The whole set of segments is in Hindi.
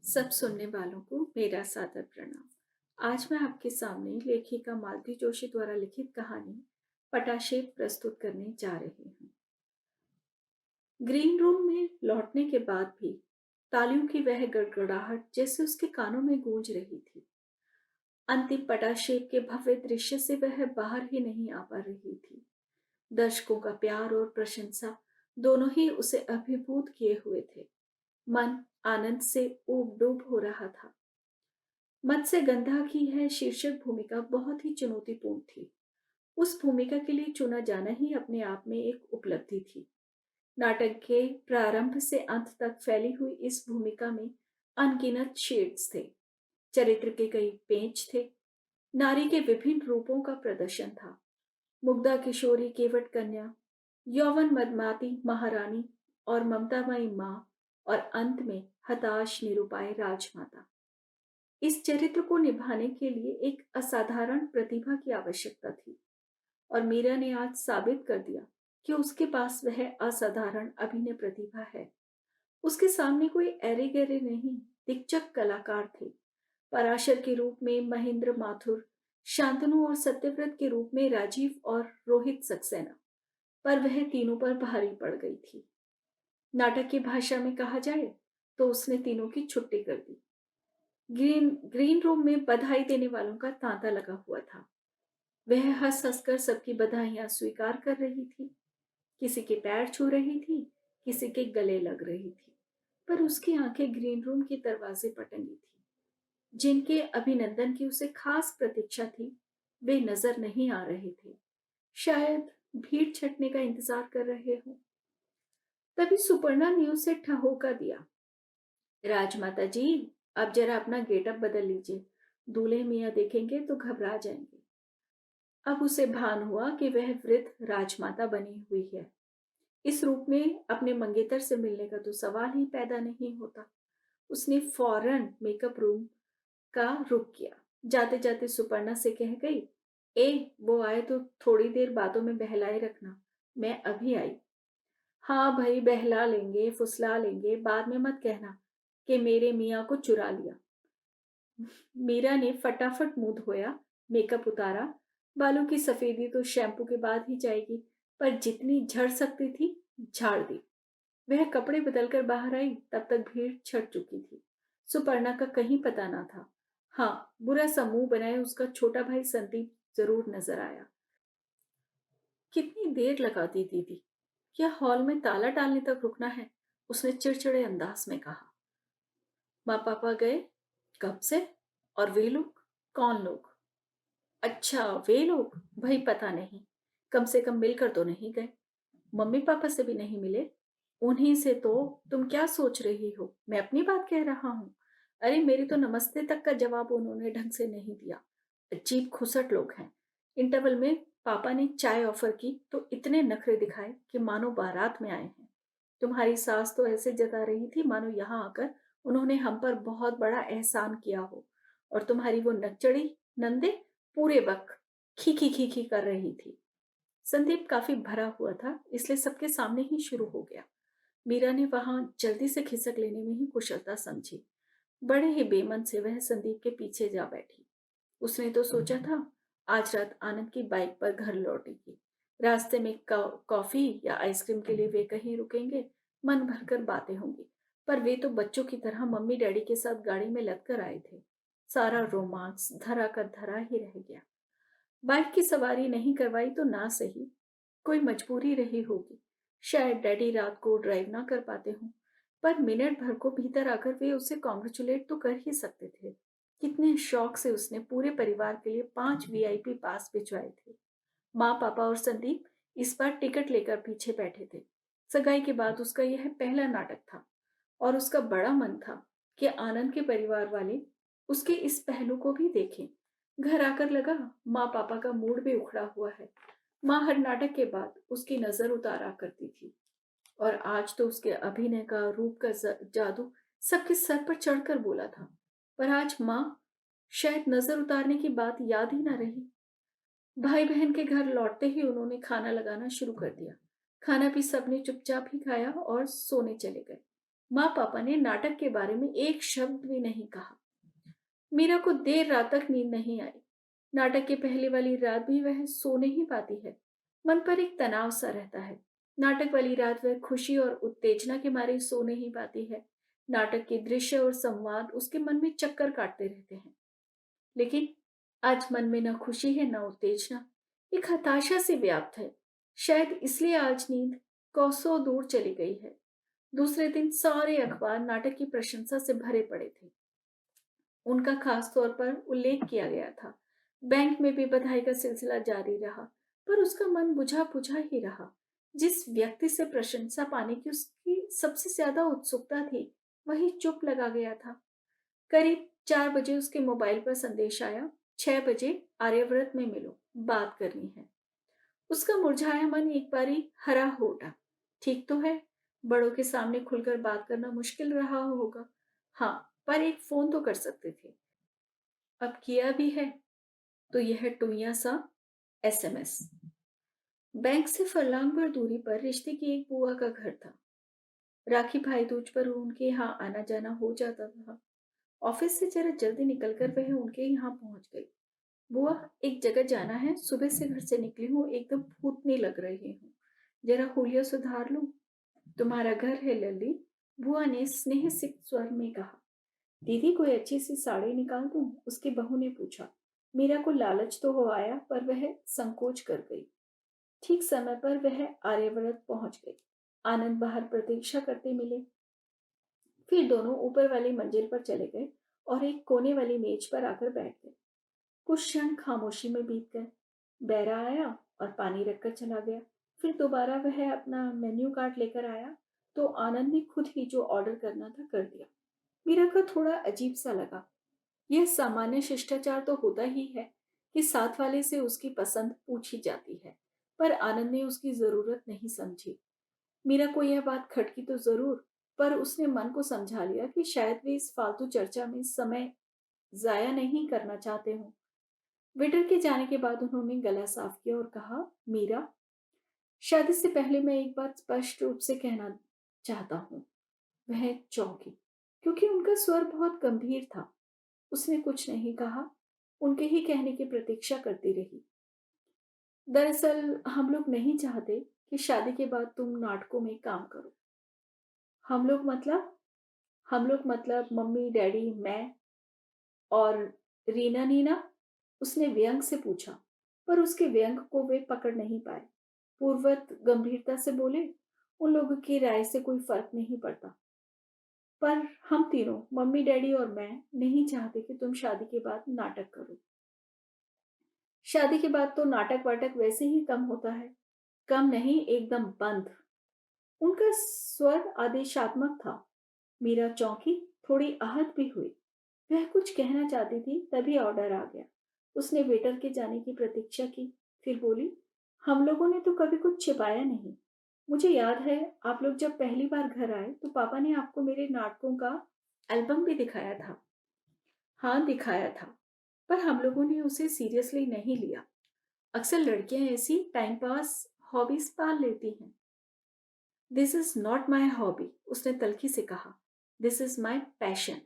सब सुनने वालों को मेरा सादर प्रणाम। आज मैं आपके सामने लेखिका मालती जोशी द्वारा लिखित कहानी पटाशेप प्रस्तुत करने जा रही हूँ। ग्रीन रूम में लौटने के बाद भी तालियों की वह गड़गड़ाहट जैसे उसके कानों में गूंज रही थी। अंतिम पटाशेप के भव्य दृश्य से वह बाहर ही नहीं आ पा रही थी। दर्शकों का प्यार और प्रशंसा दोनों ही उसे अभिभूत किए हुए थे। मन आनंद से ऊब डूब हो रहा था। मत्स्यगंधा की है शीर्षक भूमिका बहुत ही चुनौतीपूर्ण थी। उस भूमिका के लिए चुना जाना ही अपने आप में एक उपलब्धि थी। नाटक के प्रारंभ से अंत तक फैली हुई इस भूमिका में अनगिनत शेड्स थे। चरित्र के कई पेंच थे। नारी के विभिन्न रूपों का प्रदर्शन था। मुग्धा किशोरी केवट कन्या, यौवन मदमाती महारानी और ममतामयी माँ, और अंत में हताश निरुपाय राजमाता। इस चरित्र को निभाने के लिए एक असाधारण प्रतिभा की आवश्यकता थी, और मीरा ने आज साबित कर दिया कि उसके पास वह असाधारण अभिनय प्रतिभा है। उसके सामने कोई ऐरे गहरे नहीं, दिग्गज कलाकार थे। पराशर के रूप में महेंद्र माथुर, शांतनु और सत्यव्रत के रूप में राजीव और रोहित सक्सेना, पर वह तीनों पर भारी पड़ गई थी। नाटक की भाषा में कहा जाए तो उसने तीनों की छुट्टी कर दी। ग्रीन ग्रीन रूम में बधाई देने वालों का तांता लगा हुआ था। वह हंस हंसकर सबकी बधाइयां स्वीकार कर रही थी। किसी के पैर छू रही थी, किसी के गले लग रही थी, पर उसकी आंखें ग्रीन रूम के दरवाजे पर टंगी थी। जिनके अभिनंदन की उसे खास प्रतीक्षा थी, वे नजर नहीं आ रहे थे। शायद भीड़ छटने का इंतजार कर रहे हो। तभी सुपर्णा ने उसे ठहोका दिया, राजमाता जी, अब जरा अपना गेटअप बदल लीजिए। दूल्हे मियाँ देखेंगे तो घबरा जाएंगे। अब उसे भान हुआ कि वह वृद्ध राजमाता बनी हुई है। इस रूप में अपने मंगेतर से मिलने का तो सवाल ही पैदा नहीं होता। उसने फौरन मेकअप रूम का रुख किया। जाते जाते सुपर्णा से कह गई, वो आए तो थोड़ी देर बातों में बहलाए रखना, मैं अभी आई। हाँ भाई, बहला लेंगे फुसला लेंगे, बाद में मत कहना कि मेरे मियाँ को चुरा लिया। मीरा ने फटाफट मुंह धोया, मेकअप उतारा। बालों की सफेदी तो शैम्पू के बाद ही जाएगी, पर जितनी झड़ सकती थी झाड़ दी। वह कपड़े बदलकर बाहर आई, तब तक भीड़ छट चुकी थी। सुपर्णा का कहीं पता ना था। हाँ, बुरा सा मुंह बनाए उसका छोटा भाई संदीप जरूर नजर आया। कितनी देर लगा दी दीदी, क्या हॉल में ताला डालने तक रुकना है? उसने चिड़चिड़े अंदाज में कहा। माँ पापा गए कब से? और वे लोग? कौन लोग? अच्छा, वे लोग भाई पता नहीं। कम से कम मिलकर तो नहीं गए। मम्मी पापा से भी नहीं मिले। उन्हीं से तो। तुम क्या सोच रही हो, मैं अपनी बात कह रहा हूँ? अरे, मेरी तो नमस्ते तक का जवाब उन्होंने ढंग से नहीं दिया। अजीब खुसट लोग हैं। इंटरवल में पापा ने चाय ऑफर की तो इतने नखरे दिखाए कि मानो बारात में आए हैं। तुम्हारी सास तो ऐसे जता रही थी मानो यहाँ आकर उन्होंने हम पर बहुत बड़ा एहसान किया हो, और तुम्हारी वो नकचड़ी नंदे पूरे वक्त खी खी खी खी कर रही थी। संदीप काफी भरा हुआ था, इसलिए सबके सामने ही शुरू हो गया। मीरा ने वहां जल्दी से खिसक लेने में ही कुशलता समझी। बड़े ही बेमन से वह संदीप के पीछे जा बैठी। उसने तो सोचा था आज रात आनंद की बाइक पर घर लौटेगी। रास्ते में कॉफी या आइसक्रीम के लिए वे कहीं रुकेंगे, मन भरकर बातें होंगी। पर वे तो बच्चों की तरह मम्मी डैडी के साथ गाड़ी में लदकर आए थे। सारा रोमांस धरा का धरा ही रह गया। बाइक की सवारी नहीं करवाई तो ना सही, कोई मजबूरी रही होगी। शायद डैडी रात को ड्राइव ना कर पाते हों, पर मिनट भर को भीतर आकर वे उसे कॉन्ग्रेचुलेट तो कर ही सकते थे। कितने शौक से उसने पूरे परिवार के लिए 5 वीआईपी पास भिजवाए थे। माँ पापा और संदीप इस बार टिकट लेकर पीछे बैठे थे। सगाई के बाद उसका यह पहला नाटक था, और उसका बड़ा मन था कि आनंद के परिवार वाले उसके इस पहलू को भी देखें। घर आकर लगा माँ पापा का मूड भी उखड़ा हुआ है। माँ हर नाटक के बाद उसकी नजर उतारा करती थी, और आज तो उसके अभिनय का रूप का जादू सबके सर पर चढ़कर बोला था। पर आज माँ शायद नजर उतारने की बात याद ही ना रही। भाई बहन के घर लौटते ही उन्होंने खाना लगाना शुरू कर दिया। खाना भी सबने चुपचाप ही खाया और सोने चले गए। माँ पापा ने नाटक के बारे में एक शब्द भी नहीं कहा। मीरा को देर रात तक नींद नहीं आई। नाटक की पहले वाली रात भी वह सो नहीं पाती है। मन पर एक तनाव सा रहता है। नाटक वाली रात वह खुशी और उत्तेजना के मारे सो नहीं पाती है। नाटक के दृश्य और संवाद उसके मन में चक्कर काटते रहते हैं। लेकिन आज मन में न खुशी है न उत्तेजना, एक हताशा से व्याप्त है। शायद इसलिए आज नींद कोसों दूर चली गई है। दूसरे दिन सारे अखबार नाटक की प्रशंसा से भरे पड़े थे। उनका खास तौर पर उल्लेख किया गया था। बैंक में भी बधाई का सिलसिला जारी रहा, पर उसका मन बुझा बुझा ही रहा। जिस व्यक्ति से प्रशंसा पाने की उसकी सबसे ज्यादा उत्सुकता थी, वही चुप लगा गया था। करीब 4 बजे उसके मोबाइल पर संदेश आया, 6 बजे आर्यव्रत में मिलो, बात करनी है। उसका मुरझाया मन एक बारी हरा हो उठा। ठीक तो है, बड़ों के सामने खुलकर बात करना मुश्किल रहा होगा। हाँ, पर एक फोन तो कर सकते थे। अब किया भी है तो यह टुइया सा एसएमएस। बैंक से फरलांग भर दूरी पर रिश्ते की एक बुआ का घर था। राखी भाई दूज पर उनके यहाँ आना जाना हो जाता था। ऑफिस से जरा जल्दी निकलकर वह उनके यहाँ पहुंच गई। बुआ, एक जगह जाना है, सुबह से घर से निकली हूँ, एकदम भूतनी लग रही हूँ, जरा हुलिया सुधार लूं। तुम्हारा घर है लल्ली, बुआ ने स्नेह सिक्त स्वर में कहा। दीदी, कोई अच्छी सी साड़ी निकाल दूं? उसकी बहू ने पूछा। मीरा को लालच तो हो आया, पर वह संकोच कर गई। ठीक समय पर वह आर्यव्रत पहुंच गई। आनंद बाहर प्रतीक्षा करते मिले। फिर दोनों ऊपर वाली मंजिल पर चले गए और एक कोने वाली मेज पर आकर बैठ गए। कुछ क्षण खामोशी में बीत गए। बैरा आया और पानी रखकर चला गया। फिर दोबारा वह अपना मेन्यू कार्ड लेकर आया तो आनंद ने खुद ही जो ऑर्डर करना था कर दिया। मीरा को थोड़ा अजीब सा लगा। यह सामान्य शिष्टाचार तो होता ही है कि साथ वाले से उसकी पसंद पूछी जाती है, पर आनंद ने उसकी जरूरत नहीं समझी। मीरा को यह बात खटकी तो जरूर, पर उसने मन को समझा लिया कि शायद वे इस फालतू चर्चा में समय जाया नहीं करना चाहते हों। वेटर के जाने के बाद उन्होंने गला साफ किया और कहा, मीरा, शादी से पहले मैं एक बात स्पष्ट रूप से कहना चाहता हूँ। वह चौंकी, क्योंकि उनका स्वर बहुत गंभीर था। उसने कुछ नहीं कहा, उनके ही कहने की प्रतीक्षा करती रही। दरअसल हम लोग नहीं चाहते कि शादी के बाद तुम नाटकों में काम करो। हम लोग मतलब? हम लोग मतलब मम्मी डैडी, मैं और रीना नीना। उसने व्यंग से पूछा, पर उसके व्यंग को वे पकड़ नहीं पाए। पूर्वत गंभीरता से बोले, उन लोगों की राय से कोई फर्क नहीं पड़ता, पर हम तीनों, मम्मी डैडी और मैं, नहीं चाहते कि तुम शादी के बाद नाटक करो। शादी के बाद तो नाटक वाटक वैसे ही कम होता है। कम नहीं, एकदम बंद। उनका स्वर आदेशात्मक था। मीरा चौंकी, थोड़ी आहत भी हुई। वह कुछ कहना चाहती थी, तभी ऑर्डर आ गया। उसने वेटर के जाने की प्रतीक्षा की, फिर बोली, हम लोगों ने तो कभी कुछ छिपाया नहीं। मुझे याद है, आप लोग जब पहली बार घर आए तो पापा ने आपको मेरे नाटकों का एल्बम भी दिखाया था। हाँ, दिखाया था, पर हम लोगों ने उसे सीरियसली नहीं लिया। अक्सर लड़कियां ऐसी टाइम पास हॉबीज पाल लेती हैं। This is not my hobby, उसने तल्खी से कहा। This is my passion.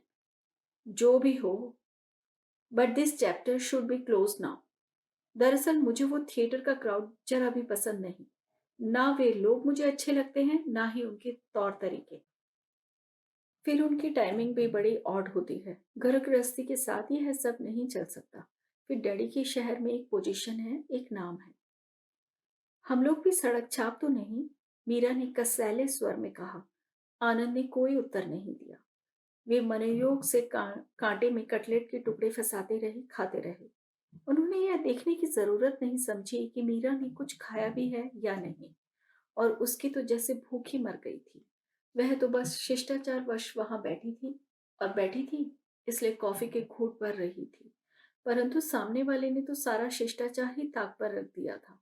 जो भी हो, but this chapter should be close now. दरअसल मुझे वो थिएटर का क्राउड जरा भी पसंद नहीं। ना वे लोग मुझे अच्छे लगते हैं, ना ही उनके तौर तरीके। फिर उनकी टाइमिंग भी बड़ी ऑड होती है। घर गृहस्थी के साथ यह सब नहीं चल सकता। फिर डैडी के शहर में एक पोजीशन है, एक नाम है। हम लोग भी सड़क छाप तो नहीं, मीरा ने कसैले स्वर में कहा। आनंद ने कोई उत्तर नहीं दिया। वे मनोयोग से कांटे में कटलेट के टुकड़े फंसाते रहे, खाते रहे। उन्होंने यह देखने की जरूरत नहीं समझी कि मीरा ने कुछ खाया भी है या नहीं, और उसकी तो जैसे भूख ही मर गई थी। वह तो बस शिष्टाचार वश वहां बैठी थी, और बैठी थी इसलिए कॉफी के घूंट भर रही थी। परंतु सामने वाले ने तो सारा शिष्टाचार ही ताक पर रख दिया था।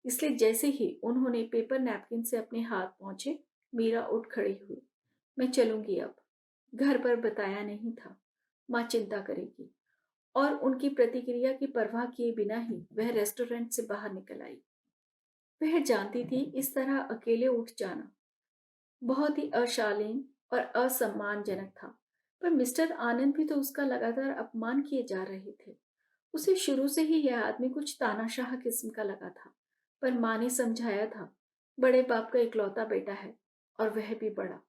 इसलिए जैसे ही उन्होंने पेपर नैपकिन से अपने हाथ पहुंचे, मीरा उठ खड़ी हुई। मैं चलूंगी अब। घर पर बताया नहीं था, माँ चिंता करेगी। और उनकी प्रतिक्रिया की परवाह किए बिना ही वह रेस्टोरेंट से बाहर निकल आई। वह जानती थी इस तरह अकेले उठ जाना बहुत ही अशालीन और असम्मानजनक था। पर मिस्टर आनंद भी तो उसका लगातार अपमान किए जा रहे थे। उसे शुरू से ही यह आदमी कुछ तानाशाह किस्म का लगा था। पर माँ ने समझाया था, बड़े बाप का इकलौता बेटा है और वह भी बड़ा।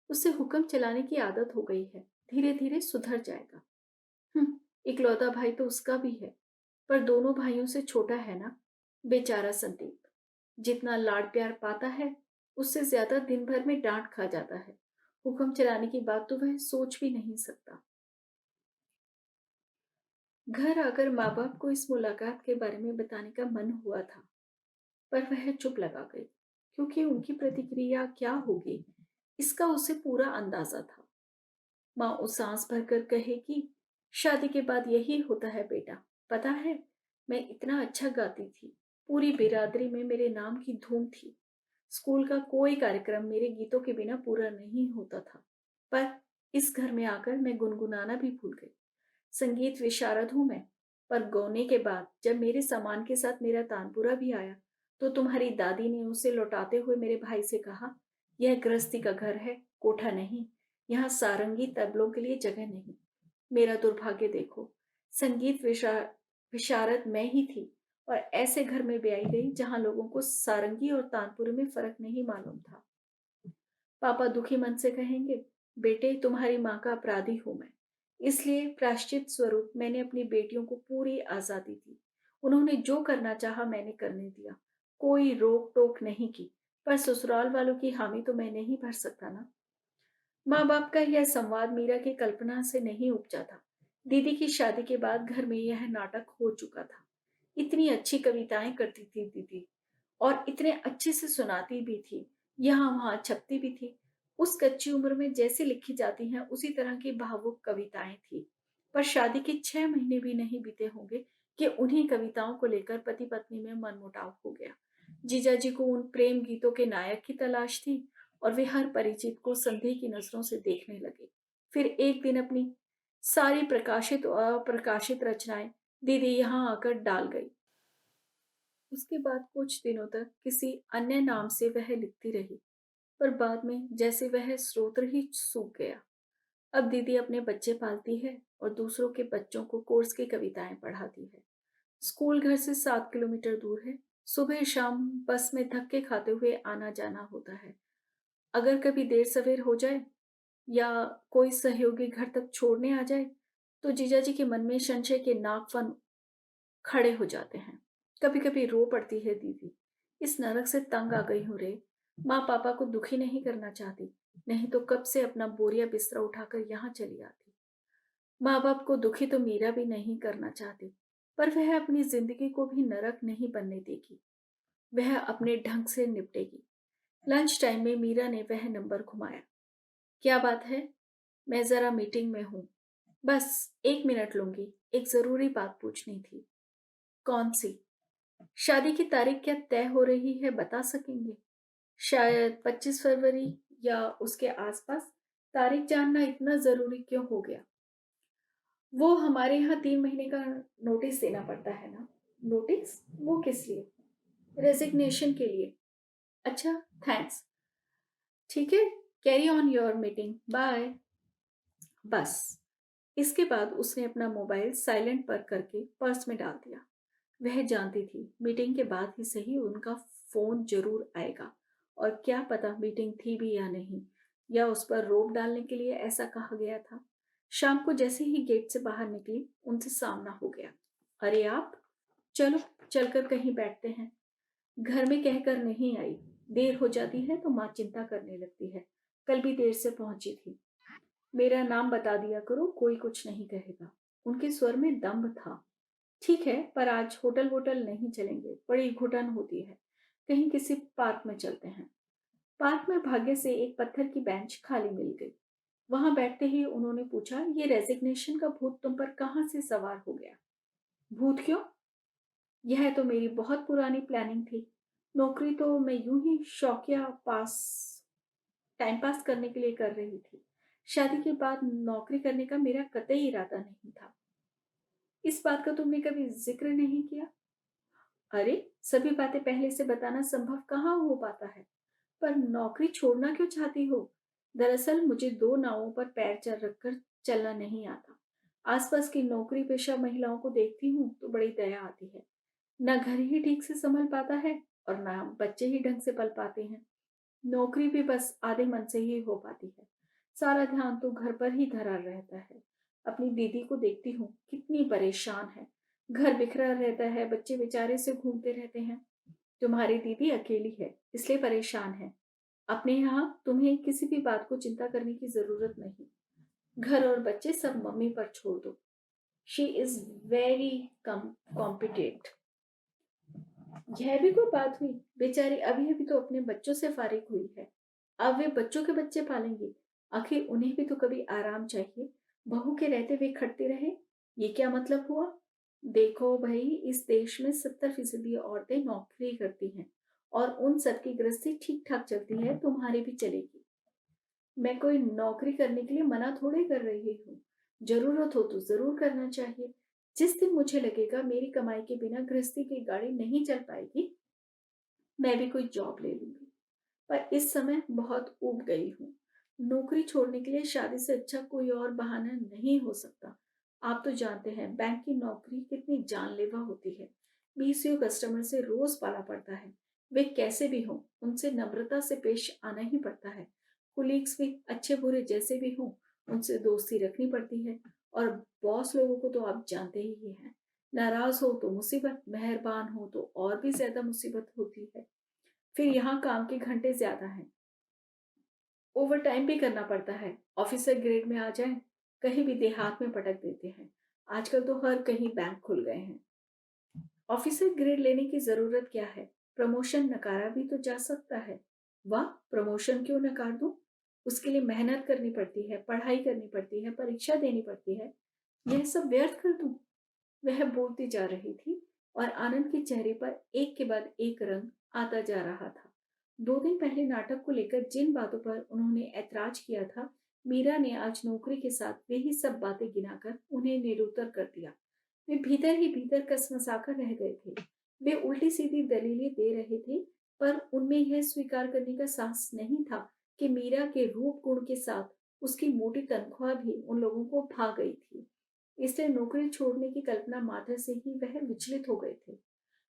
उसे हुक्म चलाने की आदत हो गई है, धीरे धीरे सुधर जाएगा। इकलौता भाई तो उसका भी है, पर दोनों भाइयों से छोटा है ना। बेचारा संदीप जितना लाड प्यार पाता है, उससे ज्यादा दिन भर में डांट खा जाता है। हुक्म चलाने की बात तो वह सोच भी नहीं सकता। घर आकर माँ बाप को इस मुलाकात के बारे में बताने का मन हुआ था, पर वह चुप लगा गई, क्योंकि उनकी प्रतिक्रिया क्या होगी इसका उसे पूरा अंदाजा था। माँ उस सांस भरकर कहेगी, शादी के बाद यही होता है बेटा। पता है, मैं इतना अच्छा गाती थी, पूरी बिरादरी में मेरे नाम की धूम थी। स्कूल का कोई कार्यक्रम मेरे गीतों के बिना पूरा नहीं होता था। पर इस घर में आकर मैं गुनगुनाना भी भूल गई। संगीत विशारद हूं मैं। पर गाने के बाद जब मेरे सामान के साथ मेरा तानपुरा भी आया, तो तुम्हारी दादी ने उसे लौटाते हुए मेरे भाई से कहा, यह गृहस्थी का घर है, कोठा नहीं। यहाँ सारंगी तबलों के लिए जगह नहीं। मेरा दुर्भाग्य देखो, संगीत विशारद मैं ही थी, और ऐसे घर में ब्याई गई जहां लोगों को सारंगी और तानपुरे में फर्क नहीं मालूम था। पापा दुखी मन से कहेंगे, बेटे तुम्हारी माँ का अपराधी हूं मैं, इसलिए प्रायश्चित स्वरूप मैंने अपनी बेटियों को पूरी आजादी दी। उन्होंने जो करना चाहा मैंने करने दिया, कोई रोक टोक नहीं की। पर ससुराल वालों की हामी तो मैं नहीं भर सकता ना। माँ बाप का यह संवाद मीरा की कल्पना से नहीं उपजा था। दीदी की शादी के बाद घर में यह नाटक हो चुका था। इतनी अच्छी कविताएं करती थी दीदी, और इतने अच्छे से सुनाती भी थी, यहाँ वहां छपती भी थी। उस कच्ची उम्र में जैसी लिखी जाती हैं उसी तरह की भावुक कविताएं थी। पर शादी के 6 महीने भी नहीं बीते होंगे कि उन्हीं कविताओं को लेकर पति पत्नी में मनमुटाव हो गया। जीजा जी को उन प्रेम गीतों के नायक की तलाश थी, और वे हर परिचित को संदेह की नजरों से देखने लगे। फिर एक दिन अपनी सारी प्रकाशित और अप्रकाशित रचनाएं दीदी यहाँ आकर डाल गई। उसके बाद कुछ दिनों तक किसी अन्य नाम से वह लिखती रही, पर बाद में जैसे वह स्रोत ही सूख गया। अब दीदी अपने बच्चे पालती है और दूसरों के बच्चों को कोर्स की कविताएं पढ़ाती है। स्कूल घर से 7 किलोमीटर दूर है। सुबह शाम बस में धक्के खाते हुए आना जाना होता है। अगर कभी देर सवेर हो जाए या कोई सहयोगी घर तक छोड़ने आ जाए, तो जीजाजी के मन में संशय के नागफन खड़े हो जाते हैं। कभी कभी रो पड़ती है दीदी, इस नरक से तंग आ गई हूँ रे। माँ पापा को दुखी नहीं करना चाहती, नहीं तो कब से अपना बोरिया बिस्तरा उठाकर यहाँ चली आती। माँ बाप को दुखी तो मीरा भी नहीं करना चाहती, पर वह अपनी जिंदगी को भी नरक नहीं बनने देगी। वह अपने ढंग से निपटेगी। लंच टाइम में मीरा ने वह नंबर घुमाया। क्या बात है? मैं जरा मीटिंग में हूँ, बस 1 मिनट लूंगी, एक जरूरी बात पूछनी थी। कौन सी? शादी की तारीख क्या तय हो रही है, बता सकेंगे? शायद 25 फरवरी या उसके आसपास। तारीख जानना इतना जरूरी क्यों हो गया? वो हमारे यहाँ 3 महीने का नोटिस देना पड़ता है ना। नोटिस? वो किस लिए? रेजिग्नेशन के लिए। अच्छा, थैंक्स। ठीक है, carry on your meeting, bye. बस इसके बाद उसने अपना मोबाइल साइलेंट पर करके पर्स में डाल दिया। वह जानती थी मीटिंग के बाद ही सही उनका फोन जरूर आएगा, और क्या पता मीटिंग थी भी या नहीं, या उस पर रोक डालने के लिए ऐसा कहा गया था। शाम को जैसे ही गेट से बाहर निकली, उनसे सामना हो गया। अरे आप, चलो चलकर कहीं बैठते हैं। घर में कहकर नहीं आई, देर हो जाती है तो माँ चिंता करने लगती है। कल भी देर से पहुंची थी। मेरा नाम बता दिया करो, कोई कुछ नहीं कहेगा। उनके स्वर में दम्भ था। ठीक है, पर आज होटल वोटल नहीं चलेंगे, बड़ी घुटन होती है। कहीं किसी पार्क में चलते हैं। पार्क में भाग्य से एक पत्थर की बेंच खाली मिल गई। वहां बैठते ही उन्होंने पूछा, ये रेजिग्नेशन का भूत तुम पर कहाँ से सवार हो गया? भूत क्यों? यह तो मेरी बहुत पुरानी प्लानिंग थी। नौकरी तो मैं यूं ही शौकिया पास टाइम पास करने के लिए कर रही थी। शादी के बाद नौकरी करने का मेरा कतई इरादा नहीं था। इस बात का तुमने कभी जिक्र नहीं किया? अरे, सभी बातें पहले से बताना संभव कहाँ हो पाता है। पर नौकरी छोड़ना क्यों चाहती हो? दरअसल मुझे दो नावों पर पैर चल रखकर चलना नहीं आता। आसपास की नौकरी पेशा महिलाओं को देखती हूँ तो बड़ी दया आती है। ना घर ही ठीक से संभल पाता है और ना बच्चे ही ढंग से पल पाते हैं। नौकरी भी बस आधे मन से ही हो पाती है। सारा ध्यान तो घर पर ही धरा रहता है। अपनी दीदी को देखती हूँ, कितनी परेशान है। घर बिखरा रहता है, बच्चे बेचारे से घूमते रहते हैं। तुम्हारी दीदी अकेली है, इसलिए परेशान है। अपने यहाँ तुम्हें किसी भी बात को चिंता करने की जरूरत नहीं। घर और बच्चे सब मम्मी पर छोड़ दो। She is very competent. यह भी कोई बात हुई? बेचारी अभी अभी तो अपने बच्चों से फारिग हुई है। अब वे बच्चों के बच्चे पालेंगी। आखिर उन्हें भी तो कभी आराम चाहिए। बहू के रहते वे खटते रहे, ये क्या मतलब हुआ? देखो भाई, इस देश में 70% औरतें नौकरी करती हैं और उन सबकी गृहस्थी ठीक ठाक चलती है, तुम्हारी भी चलेगी। मैं कोई नौकरी करने के लिए मना थोड़े कर रही हूँ। जरूरत हो तो जरूर करना चाहिए। जिस दिन मुझे लगेगा मेरी कमाई के बिना गृहस्थी की गाड़ी नहीं चल पाएगी, मैं भी कोई जॉब ले लूंगी। पर इस समय बहुत ऊब गई हूँ। नौकरी छोड़ने के लिए शादी से अच्छा कोई और बहाना नहीं हो सकता। आप तो जानते हैं बैंक की नौकरी कितनी जानलेवा होती है। 20 कस्टमर से रोज पाला पड़ता है। वे कैसे भी हों, उनसे नम्रता से पेश आना ही पड़ता है। कुलीग्स भी अच्छे बुरे जैसे भी हों, उनसे दोस्ती रखनी पड़ती है। और बॉस लोगों को तो आप जानते ही हैं। नाराज हो तो मुसीबत, मेहरबान हो तो और भी ज्यादा मुसीबत होती है। फिर यहाँ काम के घंटे ज्यादा हैं, ओवर टाइम भी करना पड़ता है। ऑफिसर ग्रेड में आ जाए, कहीं भी देहात में पटक देते हैं। आजकल तो हर कहीं बैंक खुल गए हैं। ऑफिसर ग्रेड लेने की जरूरत क्या है? प्रमोशन नकारा भी तो जा सकता है। वाह, प्रमोशन क्यों नकार दूं? उसके लिए मेहनत करनी पड़ती है, पढ़ाई करनी पड़ती है, परीक्षा देनी पड़ती है। यह सब व्यर्थ कर दूं? वह बोलती जा रही थी और आनंद के चेहरे पर एक के बाद एक रंग आता जा रहा था। 2 दिन पहले नाटक को लेकर जिन बातों पर उन्होंने ऐतराज किया था, मीरा ने आज नौकरी के साथ वही सब बातें गिनाकर उन्हें निरुत्तर कर दिया। वे भीतर ही भीतर कसमसाकर रह गए थे। वे उल्टी सीधी दलीलें दे रहे थे, पर उनमें यह स्वीकार करने का साहस नहीं था कि मीरा के रूप गुण के साथ उसकी मोटी तनख्वाह भी उन लोगों को भा गई थी। इसलिए नौकरी छोड़ने की कल्पना मात्र से ही वह विचलित हो गए थे।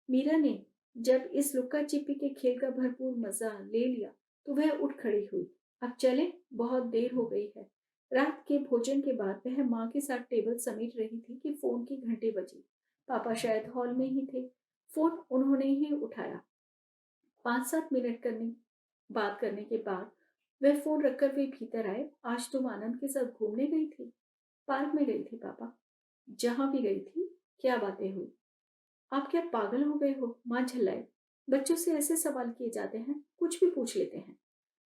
मीरा ने जब इस लुक्का छिपी के खेल का भरपूर मजा ले लिया तो वह उठ खड़ी हुई। अब चले, बहुत देर हो गई है। रात के भोजन के बाद वह माँ के साथ टेबल समेट रही थी कि फोन की घंटी बजी। पापा शायद हॉल में ही थे। फोन उन्होंने ही उठाया। 5-7 मिनट बात करने के बाद वह फोन रखकर वे भीतर आए। आज तुम आनंद के साथ घूमने गई थी? पार्क में गई थी पापा। जहां भी गई थी, क्या बातें हुई? आप क्या पागल हो गए हो? माँ झल्लाई। बच्चों से ऐसे सवाल किए जाते हैं, कुछ भी पूछ लेते हैं।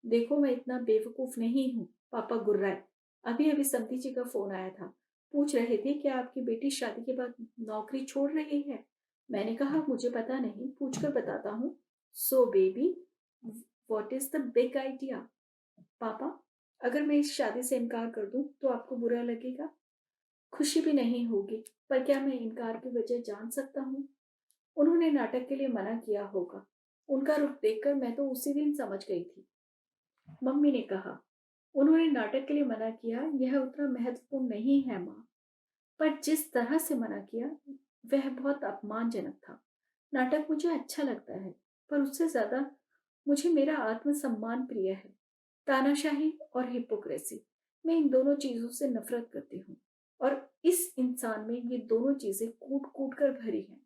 देखो, मैं इतना बेवकूफ नहीं हूँ। पापा गुर्राए। अभी अभी समधी जी का फोन आया था। पूछ रहे थे कि आपकी बेटी शादी के बाद नौकरी छोड़ रही है। मैंने कहा मुझे पता नहीं, पूछकर बताता हूँ। So baby, what is the big idea? पापा, अगर मैं इस शादी से इनकार कर दूं तो आपको बुरा लगेगा? खुशी भी नहीं होगी, पर क्या मैं इनकार की वजह जान सकता हूँ? उन्होंने नाटक के लिए मना किया होगा। उनका रुख देखकर मैं तो उसी दिन समझ गई थी। मम्मी ने कहा, उन्होंने नाटक के लिए मना किया, यह उतना महत्वपूर्ण नहीं है माँ। पर जिस तरह से मना किया, वह बहुत अपमानजनक था। नाटक मुझे अच्छा लगता है, पर उससे ज्यादा मुझे मेरा आत्मसम्मान प्रिय है। तानाशाही और हिपोक्रेसी, मैं इन दोनों चीजों से नफरत करती हूँ। और इस इंसान में ये दोनों चीजें कूट कूट कर भरी हैं।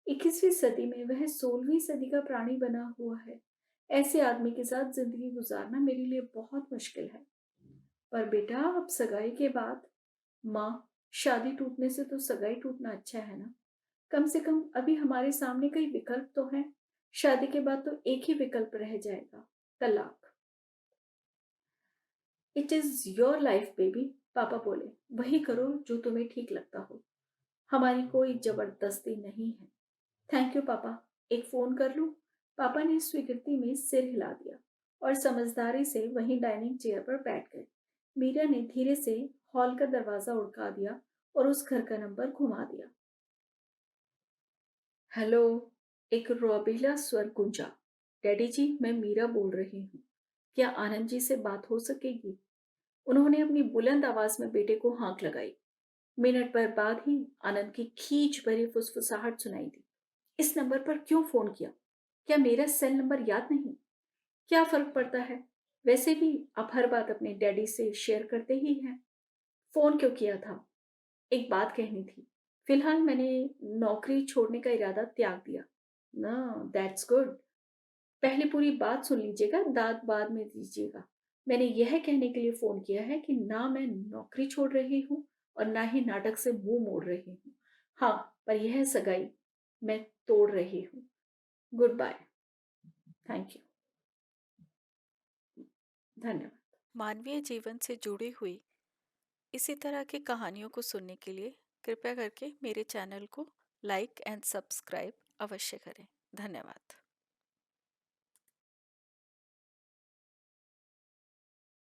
21वीं सदी में वह 16वीं सदी का प्राणी बना हुआ है। ऐसे आदमी के साथ जिंदगी गुजारना मेरे लिए बहुत मुश्किल है। पर बेटा, अब सगाई के बाद, माँ, शादी टूटने से तो सगाई टूटना अच्छा है ना। कम से कम अभी हमारे सामने कई विकल्प तो हैं। शादी के बाद तो एक ही विकल्प रह जाएगा, तलाक। It is your life baby, पापा बोले। वही करो जो तुम्हें ठीक लगता हो। हमारी कोई जबरदस्ती नहीं है। थैंक यू पापा, एक फोन कर लूं? पापा ने स्वीकृति में सिर हिला दिया और समझदारी से वहीं डाइनिंग चेयर पर बैठ गए। मीरा ने धीरे से हॉल का दरवाजा उड़का दिया और उस घर का नंबर घुमा दिया। हेलो, एक रोबीला स्वर गूंजा। डैडी जी, मैं मीरा बोल रही हूँ। क्या आनंद जी से बात हो सकेगी? उन्होंने अपनी बुलंद आवाज में बेटे को हाँक लगाई। मिनट भर बाद ही आनंद की खींच भरी फुसफुसाहट सुनाई दी। इस नंबर पर क्यों फोन किया? क्या मेरा सेल नंबर याद नहीं? क्या फर्क पड़ता है? वैसे भी आप हर बात अपने डैडी से शेयर करते ही हैं। फोन क्यों किया था? एक बात कहनी थी। फिलहाल मैंने नौकरी छोड़ने का इरादा त्याग दिया। ना, दैट्स गुड। पहले पूरी बात सुन लीजिएगा, दाद बाद में दीजिएगा। मैंने यह कहने के लिए फ़ोन किया है कि ना मैं नौकरी छोड़ रही हूँ और ना ही नाटक से मुँह मोड़ रही हूँ। हाँ, पर यह सगाई मैं तोड़ रही हूँ। Goodbye. Thank you. धन्यवाद। मानवीय जीवन से जुड़ी हुई इसी तरह की कहानियों को सुनने के लिए कृपया करके मेरे चैनल को लाइक एंड सब्सक्राइब अवश्य करें। धन्यवाद।